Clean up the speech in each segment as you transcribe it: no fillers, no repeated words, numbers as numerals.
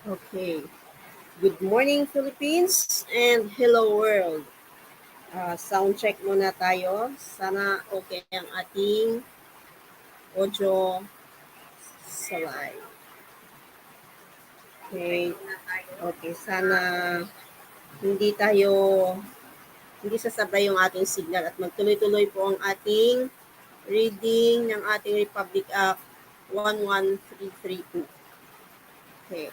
Okay. Good morning, Philippines, and hello, world. Sound check muna tayo. Sana okay ang ating audio sa live. Okay. Okay, sana hindi tayo, hindi sasabay yung ating signal at magtuloy-tuloy po ang ating reading ng ating Republic Act 11332. Okay.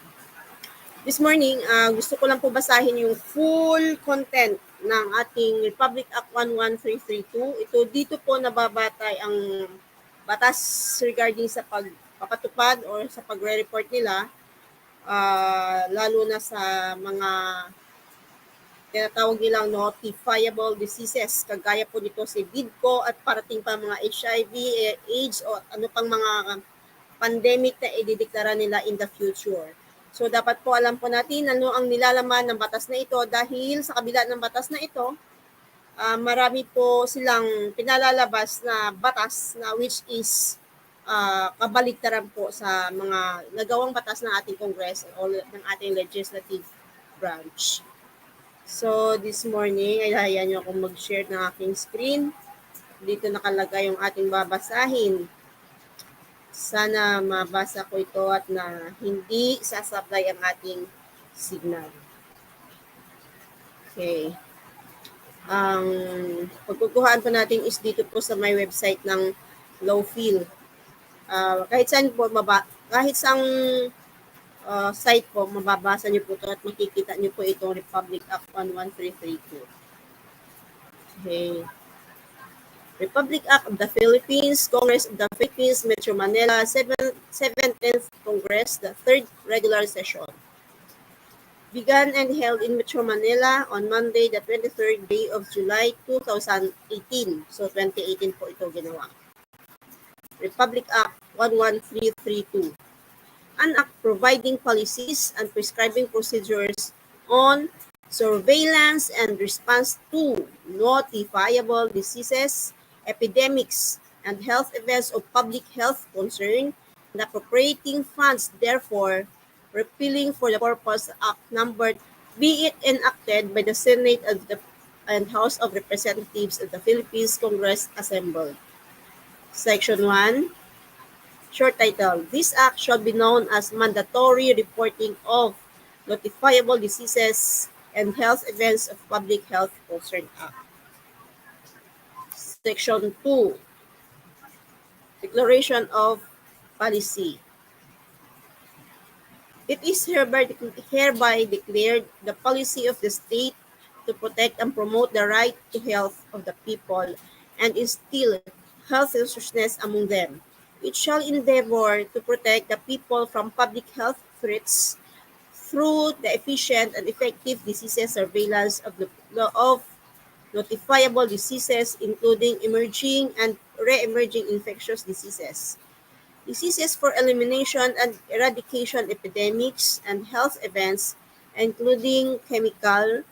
This morning, gusto ko lang po basahin yung full content ng ating Republic Act 11332. Dito po nababatay ang batas regarding sa pagpapatupad or sa pagre-report nila, lalo na sa mga tinatawag nilang notifiable diseases. Kagaya po nito si BIDCO at parating pa mga HIV, AIDS o ano pang mga pandemic na idideklara nila in the future. So dapat po alam po natin ano ang nilalaman ng batas na ito dahil sa kabila ng batas na ito, marami po silang pinalalabas na batas na which is kabaligtaran po sa mga nagawang batas ng ating Congress o ng ating legislative branch. So this morning, ay hayaan nyo akong mag-share ng aking screen. Dito nakalagay yung ating babasahin. Sana mabasa ko ito at na hindi sasablay ang ating signal. Okay. Ang pagkukuhaan po natin is dito po sa my website ng Lowfeel. Kahit saan po, kahit sang site po, mababasa niyo po ito at makikita niyo po itong Republic Act 11332. Okay. Republic Act of the Philippines, Congress of the Philippines, Metro Manila, 17th Congress, the 3rd regular session. Began and held in Metro Manila on Monday, the 23rd day of July, 2018. So, 2018 po ito ginawa. Republic Act 11332. An act providing policies and prescribing procedures on surveillance and response to notifiable diseases, epidemics, and health events of public health concern, and appropriating funds therefore, repealing for the purpose Act numbered, be it enacted by the Senate and House of Representatives of the Philippines Congress assembled. Section 1. Short title, this act shall be known as Mandatory Reporting of Notifiable Diseases and Health Events of Public Health Concern Act. Section 2, Declaration of Policy. It is hereby declared the policy of the state to protect and promote the right to health of the people and instill health consciousness among them. It shall endeavor to protect the people from public health threats through the efficient and effective diseases surveillance of notifiable diseases, including emerging and re-emerging infectious diseases, diseases for elimination and eradication epidemics and health events, including chemical,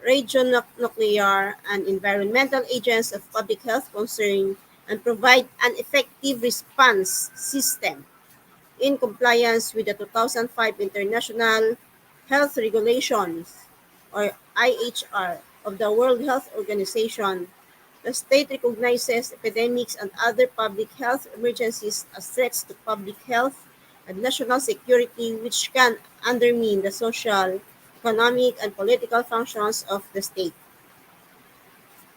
radionuclear, and environmental agents of public health concern, and provide an effective response system in compliance with the 2005 International Health Regulations, or IHR, of the World Health Organization. The state recognizes epidemics and other public health emergencies as threats to public health and national security which can undermine the social, economic, and political functions of the state.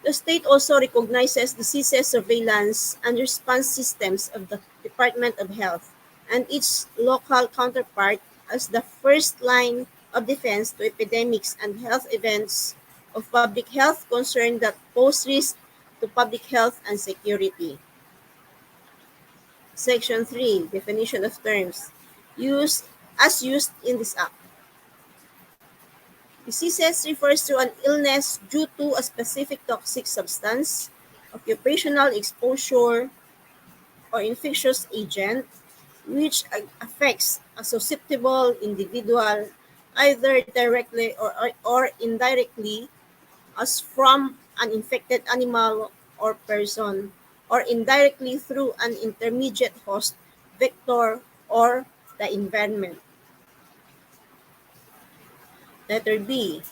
The state also recognizes diseases surveillance and response systems of the Department of Health and its local counterpart as the first line of defense to epidemics and health events of public health concern that pose risk to public health and security. Section 3, Definition of Terms, used in this act. Diseases refers to an illness due to a specific toxic substance, occupational exposure, or infectious agent, which affects a susceptible individual either directly or indirectly as from an infected animal or person, or indirectly through an intermediate host, vector, or the environment. Letter B,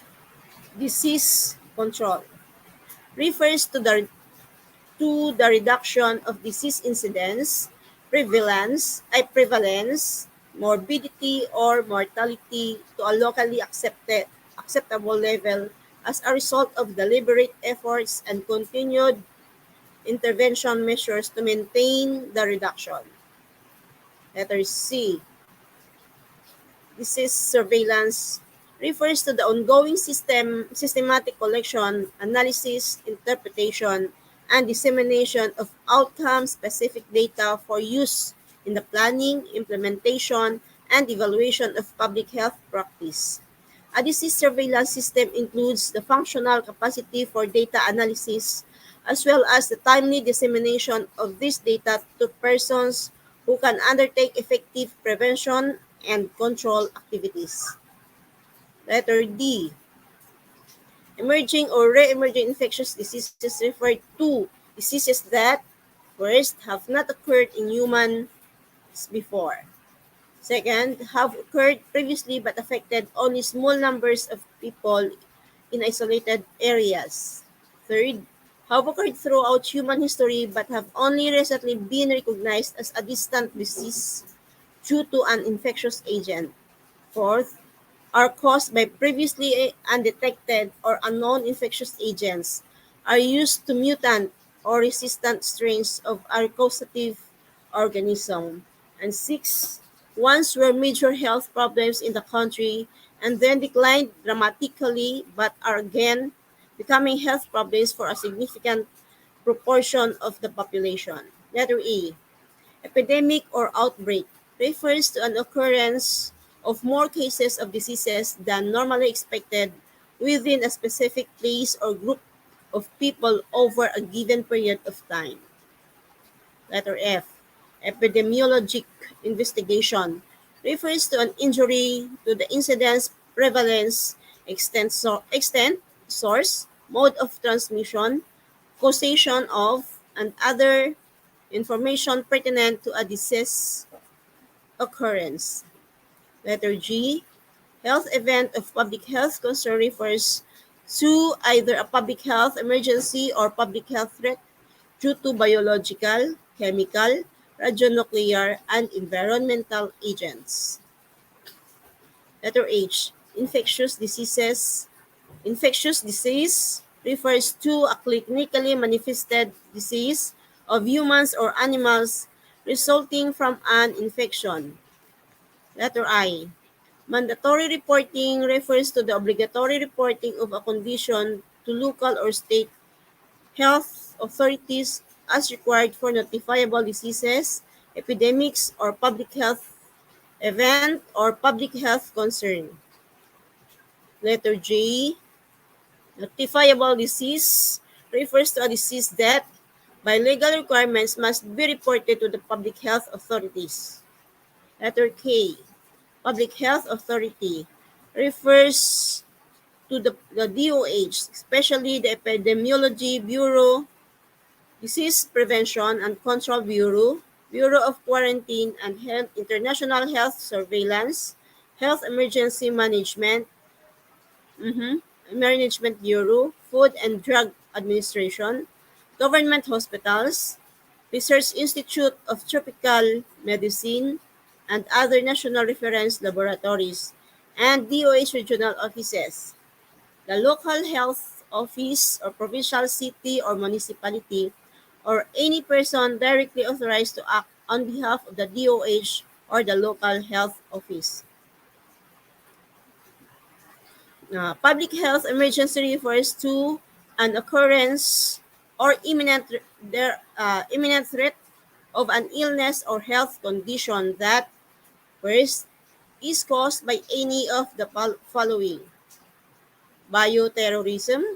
disease control. Refers to the reduction of disease incidence, prevalence, morbidity, or mortality to a locally acceptable level as a result of deliberate efforts and continued intervention measures to maintain the reduction. Letter C, disease surveillance refers to the ongoing systematic collection, analysis, interpretation, and dissemination of outcome-specific data for use in the planning, implementation, and evaluation of public health practice. A disease surveillance system includes the functional capacity for data analysis as well as the timely dissemination of this data to persons who can undertake effective prevention and control activities. Letter D. Emerging or re-emerging infectious diseases refer to diseases that, first, have not occurred in humans before. Second, have occurred previously but affected only small numbers of people in isolated areas. Third, have occurred throughout human history but have only recently been recognized as a distant disease due to an infectious agent. Fourth, are caused by previously undetected or unknown infectious agents, are used to mutant or resistant strains of our causative organism. And six, once were major health problems in the country and then declined dramatically but are again becoming health problems for a significant proportion of the population. Letter E. Epidemic or outbreak refers to an occurrence of more cases of diseases than normally expected within a specific place or group of people over a given period of time. Letter F. Epidemiologic investigation refers to an injury to the incidence, prevalence, extent, source, mode of transmission, causation of, and other information pertinent to a disease occurrence. Letter G. Health event of public health concern refers to either a public health emergency or public health threat due to biological, chemical, radionuclear, and environmental agents. Letter H. Infectious diseases. Infectious disease refers to a clinically manifested disease of humans or animals resulting from an infection. Letter I. Mandatory reporting refers to the obligatory reporting of a condition to local or state health authorities as required for notifiable diseases, epidemics, or public health event or public health concern. Letter J. Notifiable disease refers to a disease that, by legal requirements, must be reported to the public health authorities. Letter K. Public Health Authority refers to the DOH, especially the Epidemiology Bureau, Disease Prevention and Control Bureau, Bureau of Quarantine and Health, International Health Surveillance, Health Emergency Management Bureau, Food and Drug Administration, government hospitals, Research Institute of Tropical Medicine, and other national reference laboratories, and DOH regional offices. The local health office or provincial city or municipality or any person directly authorized to act on behalf of the DOH or the local health office. Public health emergency refers to an occurrence or imminent threat of an illness or health condition that, first, is caused by any of the following: bioterrorism,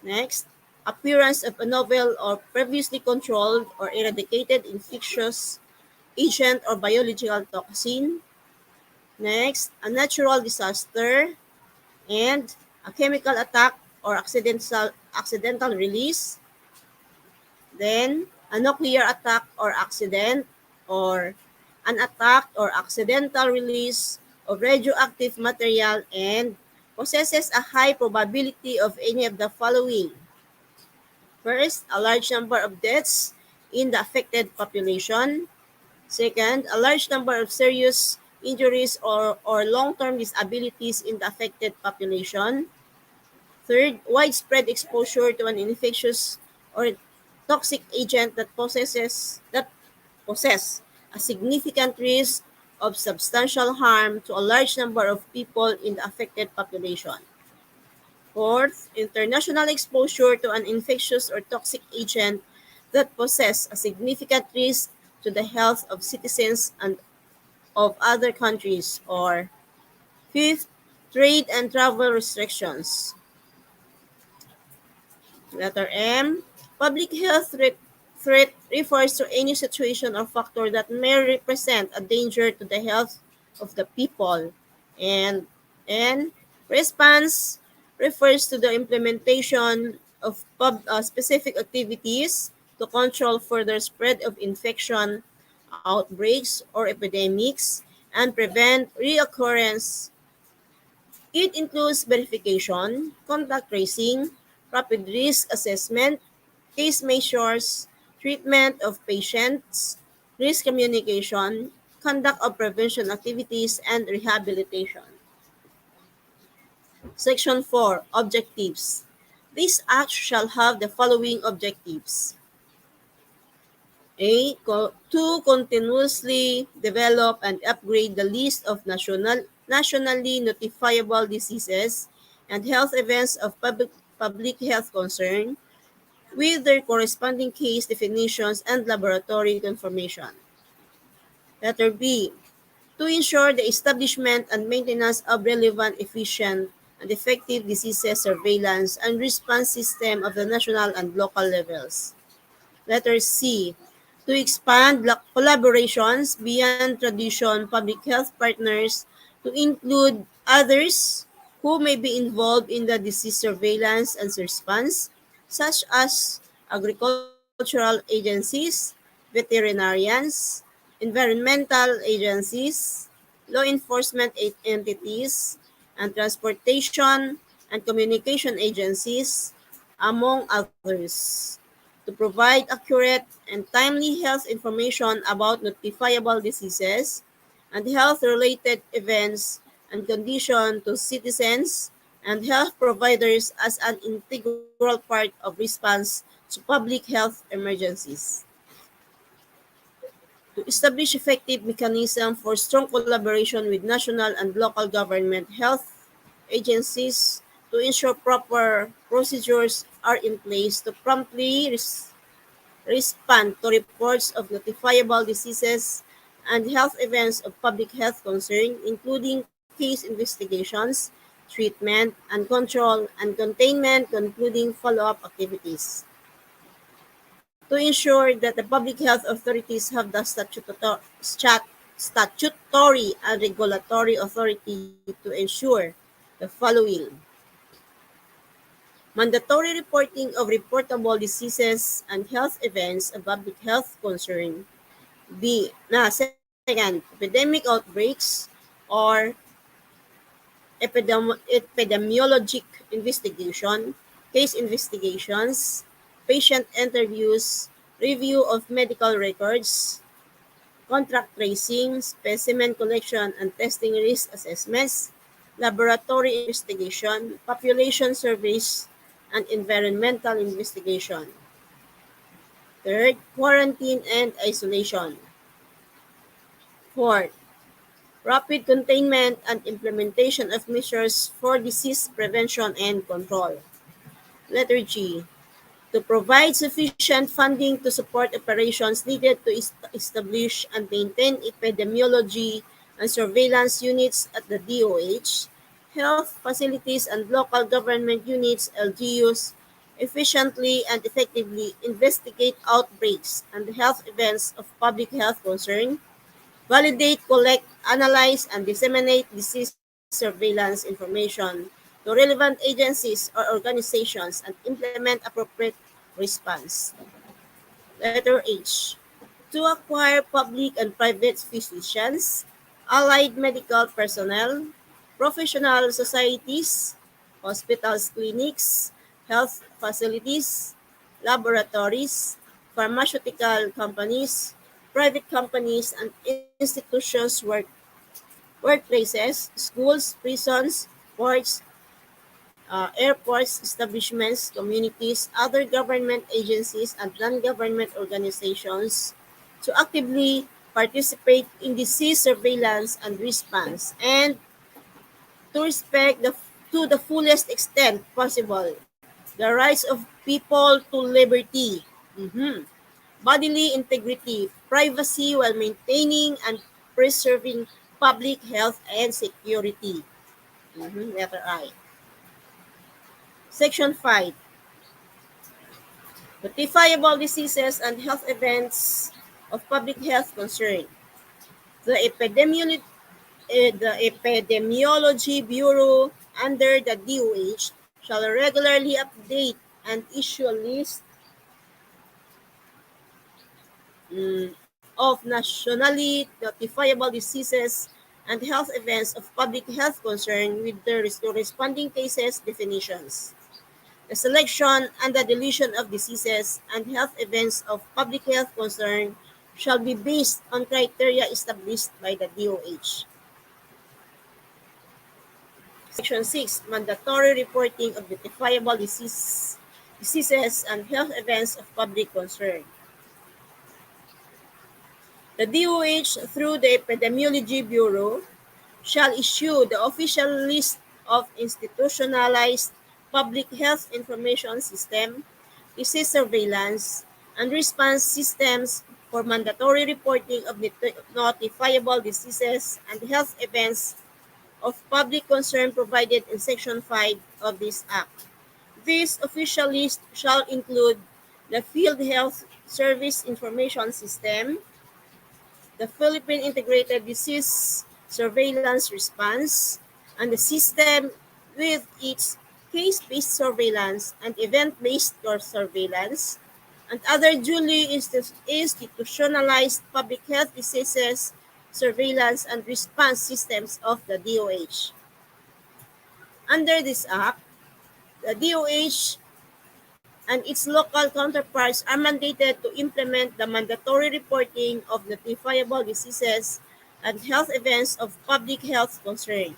next, appearance of a novel or previously controlled or eradicated infectious agent or biological toxin, next, a natural disaster, and a chemical attack or accidental release, then a nuclear attack or accident, or an attack or accidental release of radioactive material, and possesses a high probability of any of the following. First, a large number of deaths in the affected population. Second, a large number of serious injuries or long-term disabilities in the affected population. Third, widespread exposure to an infectious or toxic agent that possess a significant risk of substantial harm to a large number of people in the affected population. Fourth, international exposure to an infectious or toxic agent that possess a significant risk to the health of citizens and of other countries. Or fifth, trade and travel restrictions. Letter M. Public health threat refers to any situation or factor that may represent a danger to the health of the people. And N. Response refers to the implementation of specific activities to control further spread of infection, outbreaks, or epidemics, and prevent reoccurrence. It includes verification, contact tracing, rapid risk assessment, case measures, treatment of patients, risk communication, conduct of prevention activities, and rehabilitation. Section 4. Objectives. This act shall have the following objectives. To continuously develop and upgrade the list of nationally notifiable diseases and health events of public health concern with their corresponding case definitions and laboratory confirmation. Letter B. To ensure the establishment and maintenance of relevant, efficient, and effective diseases surveillance and response system of the national and local levels. Letter C. To expand collaborations beyond traditional public health partners to include others who may be involved in the disease surveillance and response, such as agricultural agencies, veterinarians, environmental agencies, law enforcement entities, and transportation and communication agencies, among others, to provide accurate and timely health information about notifiable diseases and health-related events and conditions to citizens and health providers as an integral part of response to public health emergencies. To establish effective mechanism for strong collaboration with national and local government health agencies to ensure proper procedures are in place to promptly respond to reports of notifiable diseases and health events of public health concern, including case investigations, treatment, and control and containment, concluding follow-up activities. To ensure that the public health authorities have the statutory and regulatory authority to ensure the following: mandatory reporting of reportable diseases and health events of public health concern. Second, epidemic outbreaks or epidemiologic investigation, case investigations, patient interviews, review of medical records, contract tracing, specimen collection and testing risk assessments, laboratory investigation, population surveys, and environmental investigation. Third, quarantine and isolation. Fourth, rapid containment and implementation of measures for disease prevention and control. Letter G. To provide sufficient funding to support operations needed to establish and maintain epidemiology and surveillance units at the DOH, health facilities and local government units LGUs efficiently and effectively investigate outbreaks and health events of public health concern, validate, collect, analyze, and disseminate disease surveillance information to relevant agencies or organizations and implement appropriate response. Letter H. To acquire public and private physicians, allied medical personnel, professional societies, hospitals, clinics, health facilities, laboratories, pharmaceutical companies, private companies, and institutions, workplaces, schools, prisons, ports, airports, establishments, communities, other government agencies, and non-government organizations to actively participate in disease surveillance and response, and to respect to the fullest extent possible the rights of people to liberty, mhm, bodily integrity, privacy while maintaining and preserving public health and security. Letter I. Section 5. Notifiable diseases and health events of public health concern. The Epidemiology Bureau under the DOH shall regularly update and issue a list of nationally notifiable diseases and health events of public health concern with their corresponding cases definitions. The selection and the deletion of diseases and health events of public health concern shall be based on criteria established by the DOH. Section 6. Mandatory reporting of notifiable diseases and health events of public concern. The DOH, through the Epidemiology Bureau, shall issue the official list of institutionalized public health information system, disease surveillance, and response systems for mandatory reporting of notifiable diseases and health events of public concern provided in Section 5 of this Act. This official list shall include the Field Health Service Information System, the Philippine Integrated Disease Surveillance Response, and the system with its case-based surveillance and event-based surveillance, and other duly institutionalized public health diseases surveillance and response systems of the DOH. Under this Act, the DOH and its local counterparts are mandated to implement the mandatory reporting of notifiable diseases and health events of public health concern.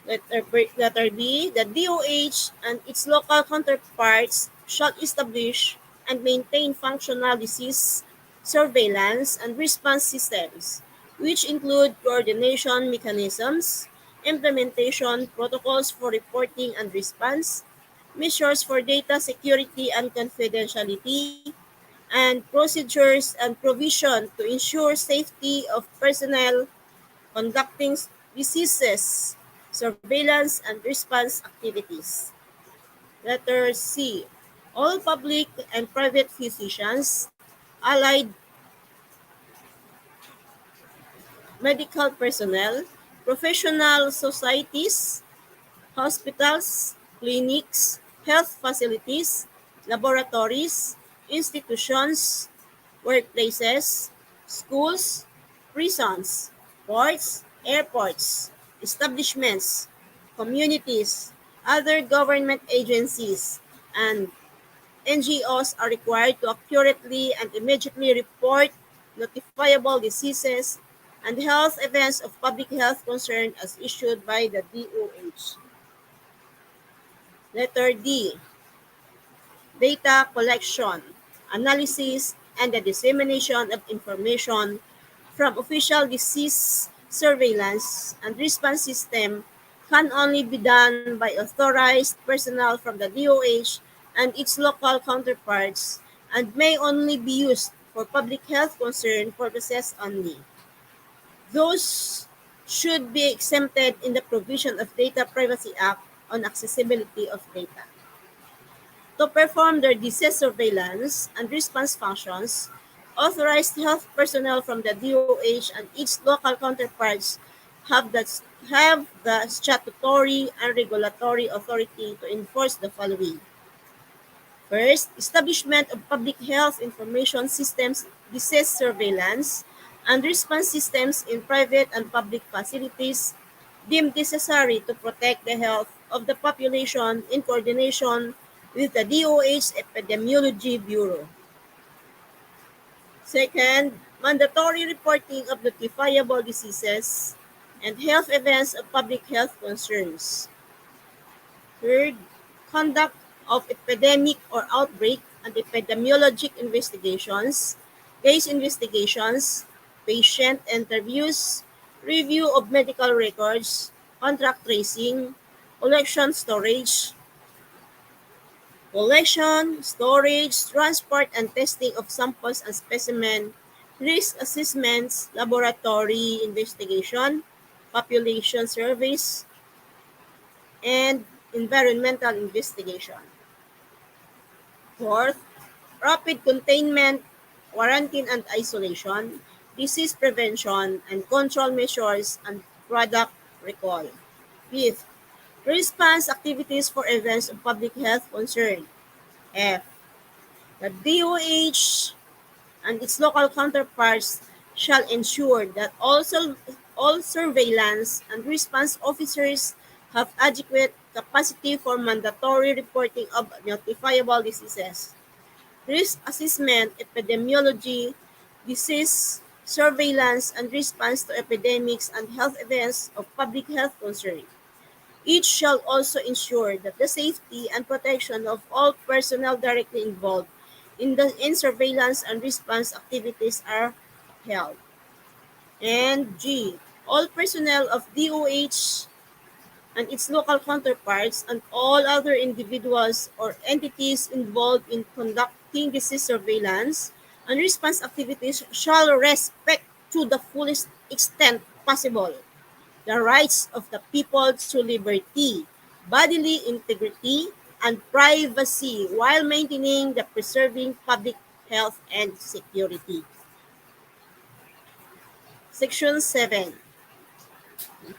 Letter B, the DOH and its local counterparts shall establish and maintain functional disease surveillance and response systems, which include coordination mechanisms, implementation protocols for reporting and response, measures for data security and confidentiality, and procedures and provision to ensure safety of personnel conducting diseases, surveillance, and response activities. Letter C. All public and private physicians, allied medical personnel, professional societies, hospitals, clinics, health facilities, laboratories, institutions, workplaces, schools, prisons, ports, airports, establishments, communities, other government agencies, and NGOs are required to accurately and immediately report notifiable diseases and health events of public health concern as issued by the DOH. Letter D. Data collection, analysis, and the dissemination of information from official disease surveillance and response system can only be done by authorized personnel from the DOH and its local counterparts and may only be used for public health concern purposes only. Those should be exempted in the provision of Data Privacy Act on accessibility of data. To perform their disease surveillance and response functions, authorized health personnel from the DOH and its local counterparts have the, have the statutory and regulatory authority to enforce the following. First, establishment of public health information systems, disease surveillance, and response systems in private and public facilities, deemed necessary to protect the health of the population in coordination with the DOH Epidemiology Bureau. Second, mandatory reporting of notifiable diseases and health events of public health concerns. Third, conduct of epidemic or outbreak and epidemiologic investigations, case investigations, patient interviews, review of medical records, contact tracing, collection, storage, transport, and testing of samples and specimen, risk assessments, laboratory investigation, population surveys, and environmental investigation. Fourth, rapid containment, quarantine and isolation, disease prevention and control measures, and product recall. Fifth, response activities for events of public health concern. F. The DOH and its local counterparts shall ensure that all surveillance and response officers have adequate capacity for mandatory reporting of notifiable diseases, risk assessment, epidemiology, disease surveillance, and response to epidemics and health events of public health concern. Each shall also ensure that the safety and protection of all personnel directly involved in surveillance and response activities are upheld. And G. All personnel of DOH and its local counterparts and all other individuals or entities involved in conducting disease surveillance and response activities shall respect to the fullest extent possible the rights of the people to liberty, bodily integrity, and privacy while maintaining the preserving public health and security. Section 7.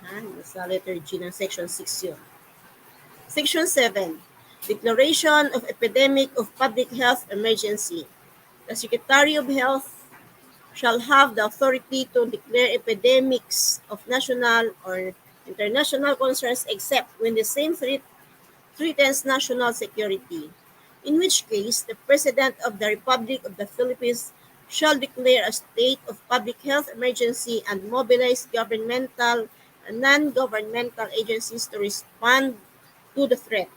Nasa letter G ng Section 6 yun. Section 7. Declaration of Epidemic of Public Health Emergency. The Secretary of Health shall have the authority to declare epidemics of national or international concerns except when the same threatens national security, in which case the President of the Republic of the Philippines shall declare a state of public health emergency and mobilize governmental and non-governmental agencies to respond to the threat.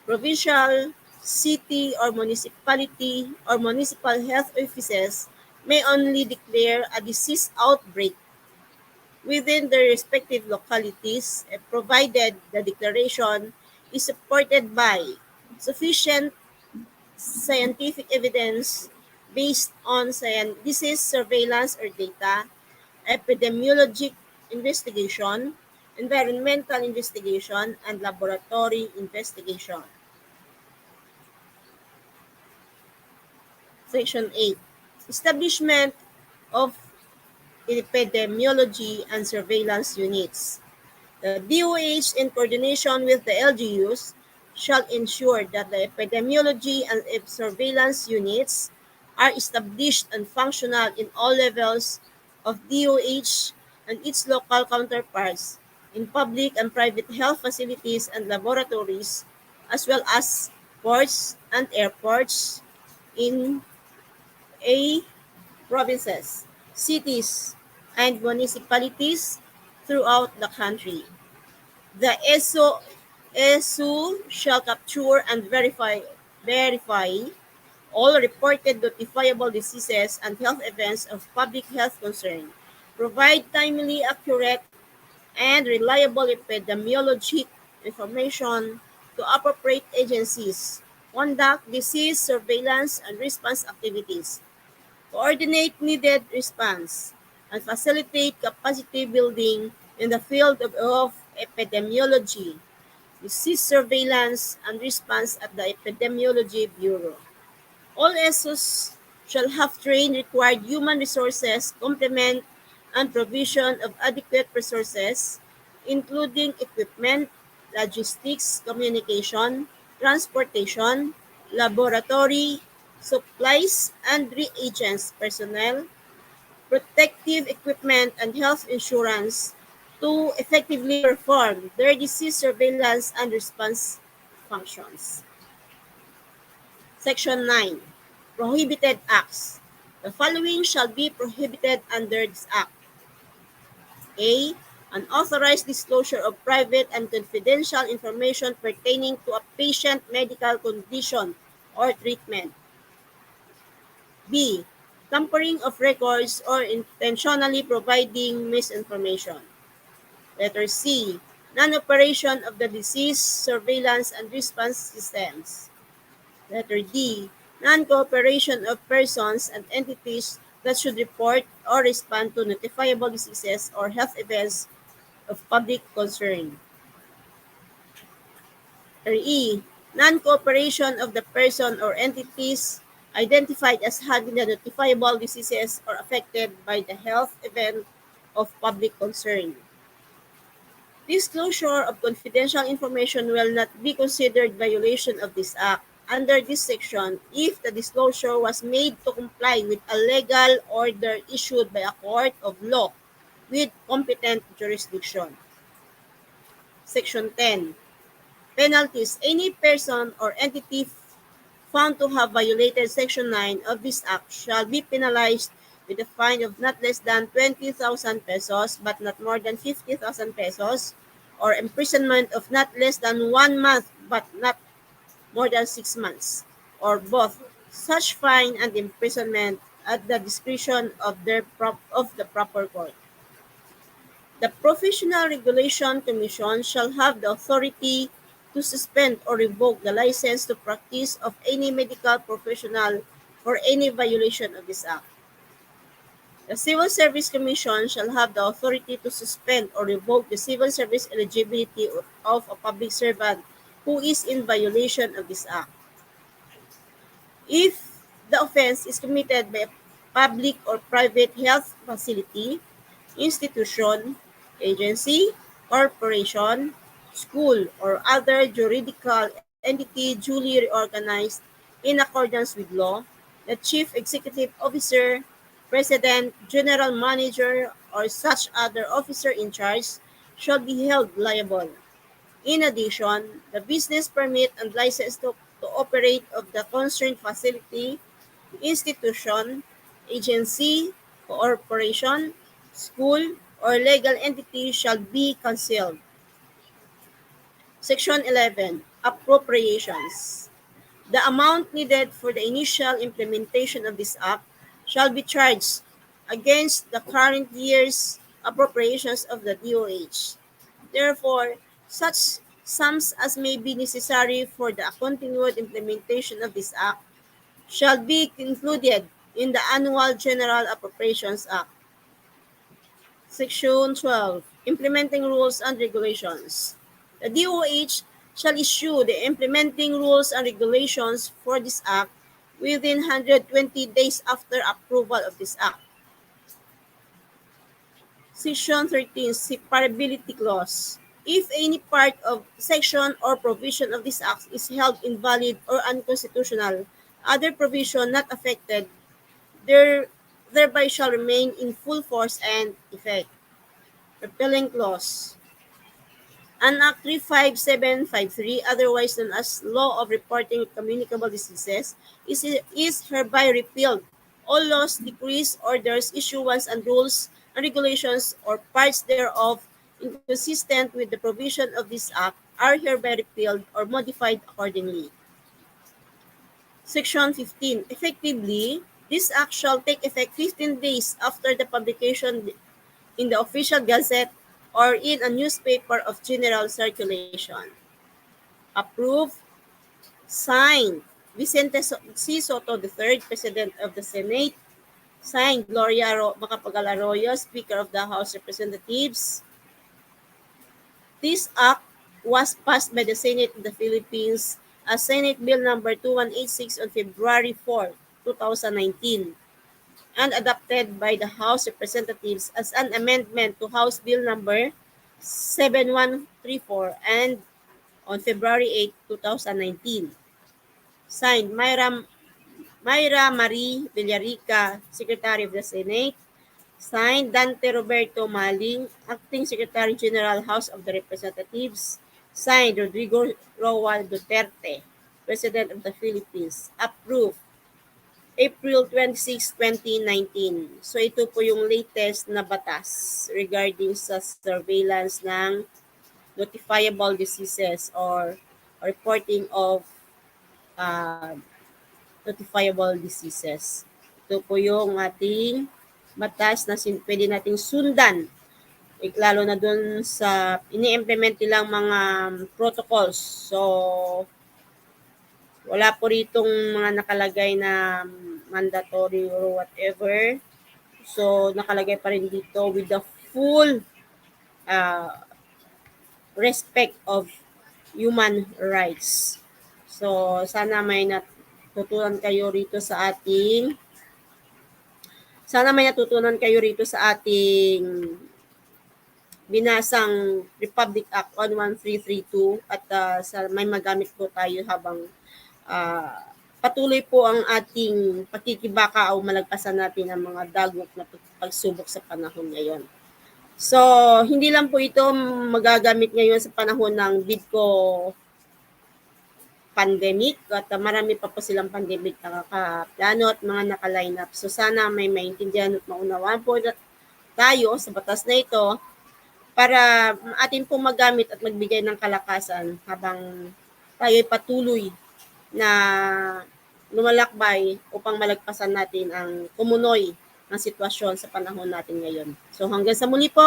Provincial, city, or municipality or municipal health offices may only declare a disease outbreak within their respective localities, provided the declaration is supported by sufficient scientific evidence based on disease surveillance or data, epidemiologic investigation, environmental investigation, and laboratory investigation. Section 8. Establishment of epidemiology and surveillance units. The DOH, in coordination with the LGUs, shall ensure that the epidemiology and surveillance units are established and functional in all levels of DOH and its local counterparts in public and private health facilities and laboratories, as well as ports and airports in A provinces, cities, and municipalities throughout the country. The ESU shall capture and verify all reported notifiable diseases and health events of public health concern, provide timely, accurate, and reliable epidemiologic information to appropriate agencies, conduct disease surveillance and response activities, coordinate needed response, and facilitate capacity building in the field of epidemiology, disease surveillance, and response at the Epidemiology Bureau. All ESOs shall have trained required human resources, complement, and provision of adequate resources, including equipment, logistics, communication, transportation, laboratory, supplies and reagents, personnel, protective equipment, and health insurance, to effectively perform their disease surveillance and response functions. Section 9. Prohibited Acts. The following shall be prohibited under this Act. A. Unauthorized disclosure of private and confidential information pertaining to a patient medical condition or treatment. B. Tampering of records or intentionally providing misinformation. Letter C. Non-operation of the disease surveillance and response systems. Letter D. Non-cooperation of persons and entities that should report or respond to notifiable diseases or health events of public concern. Letter E. Non-cooperation of the person or entities identified as having the notifiable diseases or affected by the health event of public concern. Disclosure of confidential information will not be considered violation of this Act under this section if the disclosure was made to comply with a legal order issued by a court of law with competent jurisdiction. Section 10. Penalties. Any person or entity found to have violated Section 9 of this Act shall be penalized with a fine of not less than 20,000 pesos but not more than 50,000 pesos, or imprisonment of not less than 1 month but not more than 6 months, or both. Such fine and imprisonment at the discretion of the proper court. The Professional Regulation Commission shall have the authority to suspend or revoke the license to practice of any medical professional for any violation of this Act. The Civil Service Commission shall have the authority to suspend or revoke the civil service eligibility of a public servant who is in violation of this Act. If the offense is committed by a public or private health facility, institution, agency, corporation, school, or other juridical entity duly reorganized in accordance with law, the chief executive officer, president, general manager, or such other officer in charge shall be held liable. In addition, the business permit and license to operate of the concerned facility, institution, agency, corporation, school, or legal entity shall be canceled. Section 11. Appropriations. The amount needed for the initial implementation of this Act shall be charged against the current year's appropriations of the DOH. Therefore, such sums as may be necessary for the continued implementation of this Act shall be included in the Annual General Appropriations Act. Section 12. Implementing Rules and Regulations. The DOH shall issue the implementing rules and regulations for this Act within 120 days after approval of this Act. Section 13. Separability Clause. If any part of section or provision of this Act is held invalid or unconstitutional, other provision not affected thereby shall remain in full force and effect. Repealing Clause. An Act 35753, otherwise known as Law of Reporting Communicable Diseases, is hereby repealed. All laws, decrees, orders, issuance, and rules and regulations or parts thereof inconsistent with the provision of this Act are hereby repealed or modified accordingly. Section 15. Effectively, this Act shall take effect 15 days after the publication in the Official Gazette or in a newspaper of general circulation. Approved. Signed. Vicente C. Soto III, President of the Senate. Signed. Gloria Macapagal Arroyo, Speaker of the House of Representatives. This Act was passed by the Senate of the Philippines as Senate Bill number 2186 on February 4, 2019. And adopted by the House of Representatives as an amendment to House Bill number 7134 and on February 8, 2019. Signed, Myra Marie Villarica, Secretary of the Senate. Signed, Dante Roberto Maling, Acting Secretary General, House of the Representatives. Signed, Rodrigo Roa Duterte, President of the Philippines. Approved, April 26, 2019. So ito po yung latest na batas regarding sa surveillance ng notifiable diseases or reporting of uh, notifiable diseases. Ito po yung ating batas na pwede nating sundan. Lalo na dun sa ini-implement nilang mga protocols. So, wala po ritong mga nakalagay na mandatory or whatever. So, nakalagay pa rin dito with the full uh, respect of human rights. So, sana may natutunan kayo rito sa ating binasang Republic Act 11332 at may magamit po tayo habang uh, patuloy po ang ating pakikibaka o malagpasan natin ang mga dagok na pagsubok sa panahon ngayon. So, hindi lang po ito magagamit ngayon sa panahon ng VIDCO pandemic at marami pa po silang pandemic na nakaplano at mga naka-line up. So, sana may maintindihan at maunawaan po tayo sa batas na ito para atin po magamit at magbigay ng kalakasan habang tayo patuloy na lumalakbay upang malagpasan natin ang kumunoy ng sitwasyon sa panahon natin ngayon. So hanggang sa muli po,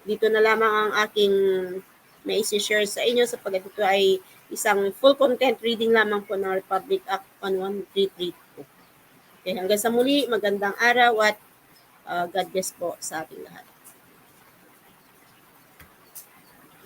dito na lamang ang aking may isi-share sa inyo sapagkat ito ay isang full content reading lamang po ng Republic Act 11332. Okay, hanggang sa muli, magandang araw at God bless po sa ating lahat.